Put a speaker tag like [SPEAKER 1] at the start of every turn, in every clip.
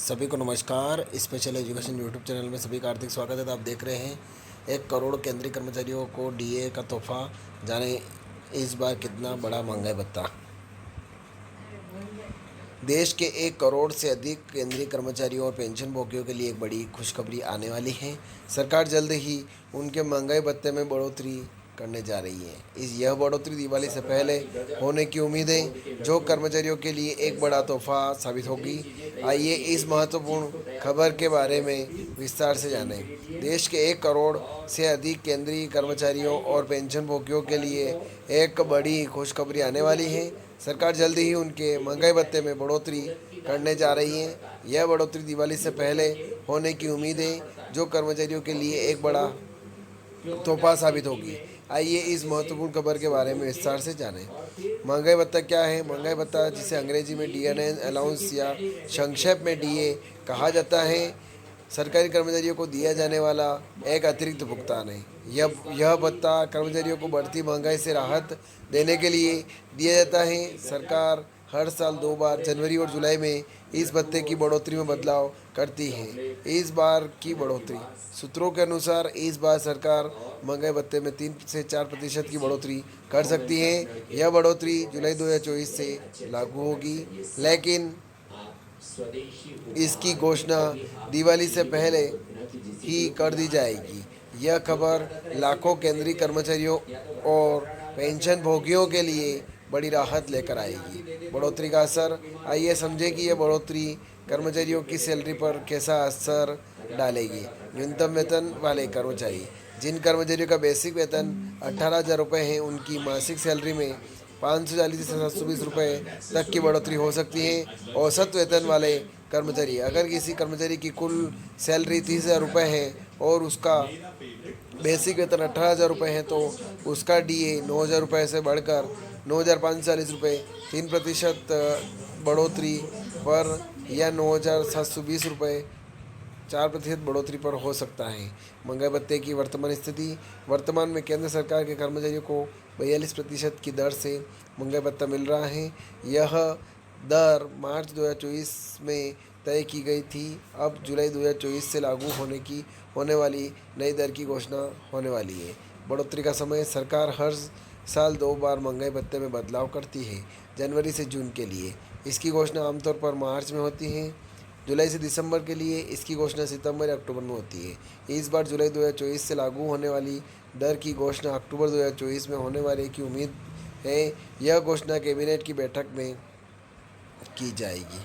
[SPEAKER 1] सभी को नमस्कार। स्पेशल एजुकेशन यूट्यूब चैनल में सभी का हार्दिक स्वागत है। तो आप देख रहे हैं 1 करोड़ केंद्रीय कर्मचारियों को डीए का तोहफा। जाने इस बार कितना बड़ा महंगाई भत्ता। देश के 1 करोड़ से अधिक केंद्रीय कर्मचारियों और पेंशन भोगियों के लिए एक बड़ी खुशखबरी आने वाली है। सरकार जल्द ही उनके महंगाई भत्ते में बढ़ोतरी करने जा रही है। यह बढ़ोतरी दिवाली से पहले होने की उम्मीद है, जो कर्मचारियों के लिए एक बड़ा तोहफा साबित होगी। आइए इस महत्वपूर्ण खबर के बारे में विस्तार से जानें। देश के 1 करोड़ से अधिक केंद्रीय कर्मचारियों और पेंशन भोगियों के लिए एक बड़ी खुशखबरी आने वाली है। सरकार जल्द ही उनके महंगाई भत्ते में बढ़ोतरी करने जा रही है। यह बढ़ोतरी दिवाली से पहले होने की उम्मीद है, जो कर्मचारियों के लिए एक बड़ा तोहफा साबित होगी। आइए इस महत्वपूर्ण खबर के बारे में विस्तार से जानें। महंगाई भत्ता क्या है? महंगाई भत्ता, जिसे अंग्रेजी में डीएनए अलाउंस या संक्षेप में डीए कहा जाता है, सरकारी कर्मचारियों को दिया जाने वाला एक अतिरिक्त भुगतान है। यह भत्ता कर्मचारियों को बढ़ती महंगाई से राहत देने के लिए दिया जाता है। सरकार हर साल 2 बार, जनवरी और जुलाई में, इस भत्ते की बढ़ोतरी में बदलाव करती है। इस बार की बढ़ोतरी सूत्रों के अनुसार इस बार सरकार महंगाई भत्ते में 3 से 4% की बढ़ोतरी कर सकती है। यह बढ़ोतरी जुलाई 2024 से लागू होगी, लेकिन इसकी घोषणा दिवाली से पहले ही कर दी जाएगी। यह खबर लाखों केंद्रीय कर्मचारियों और पेंशन भोगियों के लिए बड़ी राहत लेकर आएगी। बढ़ोतरी का असर, आइए समझें कि यह बढ़ोतरी कर्मचारियों की सैलरी पर कैसा असर डालेगी। न्यूनतम वेतन वाले कर्मचारी, जिन कर्मचारियों का बेसिक वेतन 18,000 रुपये है, उनकी मासिक सैलरी में 540 से 720 रुपये तक की बढ़ोतरी हो सकती है। औसत वेतन वाले कर्मचारी, अगर किसी कर्मचारी की कुल सैलरी 30,000 रुपये है और उसका बेसिक वेतन 18,000 रुपये है, तो उसका डीए 9,000 रुपये से बढ़कर 9,540 रुपये, 3% बढ़ोतरी पर, या 9,720 रुपये 4% बढ़ोतरी पर हो सकता है। महंगाई भत्ते की वर्तमान स्थिति। वर्तमान में केंद्र सरकार के कर्मचारियों को 42% की दर से महंगाई भत्ता मिल रहा है। यह दर मार्च 2024 में तय की गई थी। अब जुलाई 2024 से लागू होने वाली नई दर की घोषणा होने वाली है। बढ़ोतरी का समय। सरकार हर साल 2 बार महंगाई भत्ते में बदलाव करती है, जनवरी से जून के लिए। इसकी घोषणा आमतौर पर मार्च में होती है। जुलाई से दिसंबर के लिए इसकी घोषणा सितंबर या अक्टूबर में होती है। इस बार जुलाई 2024 से लागू होने वाली दर की घोषणा अक्टूबर 2024 में होने वाली की उम्मीद है। यह घोषणा कैबिनेट की बैठक में की जाएगी।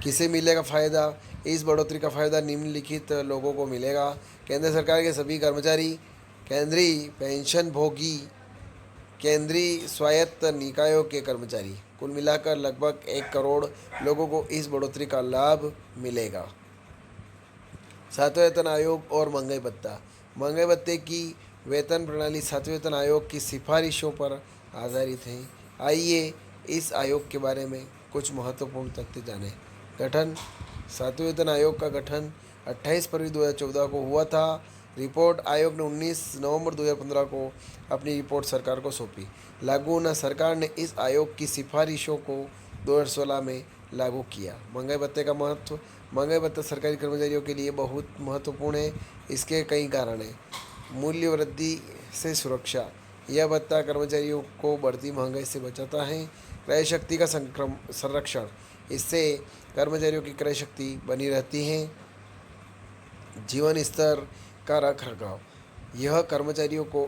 [SPEAKER 1] किसे मिलेगा फ़ायदा? इस बढ़ोतरी का फ़ायदा निम्नलिखित लोगों को मिलेगा। केंद्र सरकार के सभी कर्मचारी, केंद्रीय पेंशन भोगी, केंद्रीय स्वायत्त निकायों के कर्मचारी, कुल मिलाकर लगभग 1 करोड़ लोगों को इस बढ़ोतरी का लाभ मिलेगा। सातवें वेतन आयोग और महंगाई भत्ता। महंगाई भत्ते की वेतन प्रणाली सातवें वेतन आयोग की सिफारिशों पर आधारित है। आइए इस आयोग के बारे में कुछ महत्वपूर्ण तथ्य जानें। गठन। सातवें वेतन आयोग का गठन 28 फरवरी 2014 को हुआ था। रिपोर्ट। आयोग ने 19 नवंबर 2015 को अपनी रिपोर्ट सरकार को सौंपी। लागू होना। सरकार ने इस आयोग की सिफारिशों को 2016 में लागू किया। महंगाई भत्ते का महत्व। महंगाई भत्ता सरकारी कर्मचारियों के लिए बहुत महत्वपूर्ण है। इसके कई कारण हैं। मूल्य वृद्धि से सुरक्षा। यह भत्ता कर्मचारियों को बढ़ती महंगाई से बचाता है। क्रय शक्ति का संरक्षण। इससे कर्मचारियों की क्रय शक्ति बनी रहती है। जीवन स्तर का रख रखाव। यह कर्मचारियों को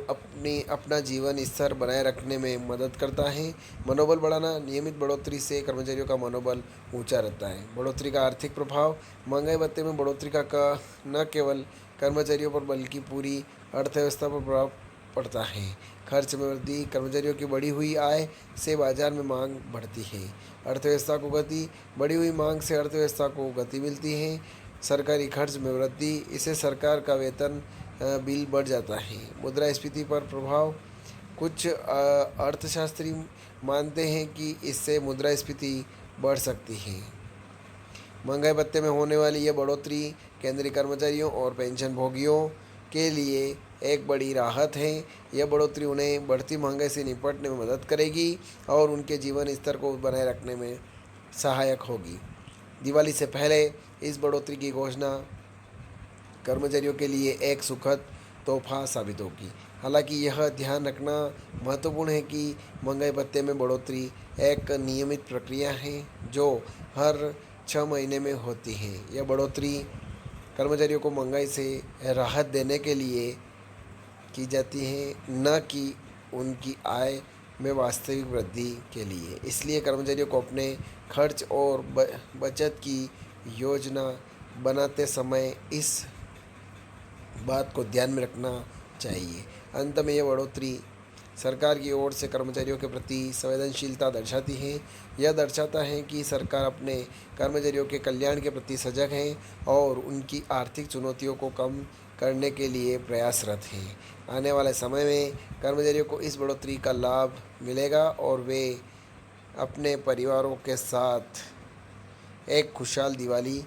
[SPEAKER 1] अपना जीवन स्तर बनाए रखने में मदद करता है। मनोबल बढ़ाना। नियमित बढ़ोतरी से कर्मचारियों का मनोबल ऊंचा रहता है। बढ़ोतरी का आर्थिक प्रभाव। महंगाई भत्ते में बढ़ोतरी का न केवल कर्मचारियों पर बल्कि पूरी अर्थव्यवस्था पर प्रभाव पड़ता है। खर्च में वृद्धि। कर्मचारियों की बढ़ी हुई आय से बाजार में मांग बढ़ती है। अर्थव्यवस्था को गति। बढ़ी हुई मांग से अर्थव्यवस्था को गति मिलती है। सरकारी खर्च में वृद्धि। इससे सरकार का वेतन बिल बढ़ जाता है। मुद्रास्फीति पर प्रभाव। कुछ अर्थशास्त्री मानते हैं कि इससे मुद्रास्फीति बढ़ सकती है। महंगाई भत्ते में होने वाली यह बढ़ोतरी केंद्रीय कर्मचारियों और पेंशन भोगियों के लिए एक बड़ी राहत है। यह बढ़ोतरी उन्हें बढ़ती महंगाई से निपटने में मदद करेगी और उनके जीवन स्तर को बनाए रखने में सहायक होगी। दिवाली से पहले इस बढ़ोतरी की घोषणा कर्मचारियों के लिए एक सुखद तोहफा साबित होगी। हालांकि यह ध्यान रखना महत्वपूर्ण है कि महंगाई भत्ते में बढ़ोतरी एक नियमित प्रक्रिया है जो हर 6 महीने में होती है। यह बढ़ोतरी कर्मचारियों को महंगाई से राहत देने के लिए की जाती है, न कि उनकी आय में वास्तविक वृद्धि के लिए। इसलिए कर्मचारियों को अपने खर्च और बचत की योजना बनाते समय इस बात को ध्यान में रखना चाहिए। अंत में यह बढ़ोतरी सरकार की ओर से कर्मचारियों के प्रति संवेदनशीलता दर्शाती है। यह दर्शाता है कि सरकार अपने कर्मचारियों के कल्याण के प्रति सजग है और उनकी आर्थिक चुनौतियों को कम करने के लिए प्रयासरत है। आने वाले समय में कर्मचारियों को इस बढ़ोतरी का लाभ मिलेगा और वे अपने परिवारों के साथ एक खुशहाल दिवाली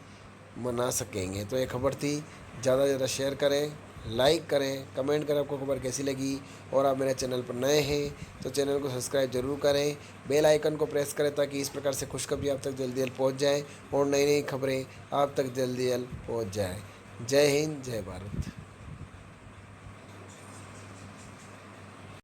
[SPEAKER 1] मना सकेंगे। तो ये खबर थी, ज़्यादा से ज़्यादा शेयर करें, लाइक करें, कमेंट करें आपको खबर कैसी लगी। और आप मेरे चैनल पर नए हैं तो चैनल को सब्सक्राइब जरूर करें, बेल आइकन को प्रेस करें ताकि इस प्रकार से खुशखबरी आप तक जल्दी पहुंच जाए और नई नई खबरें आप तक जल्दी पहुंच जाए। जय हिंद, जय भारत।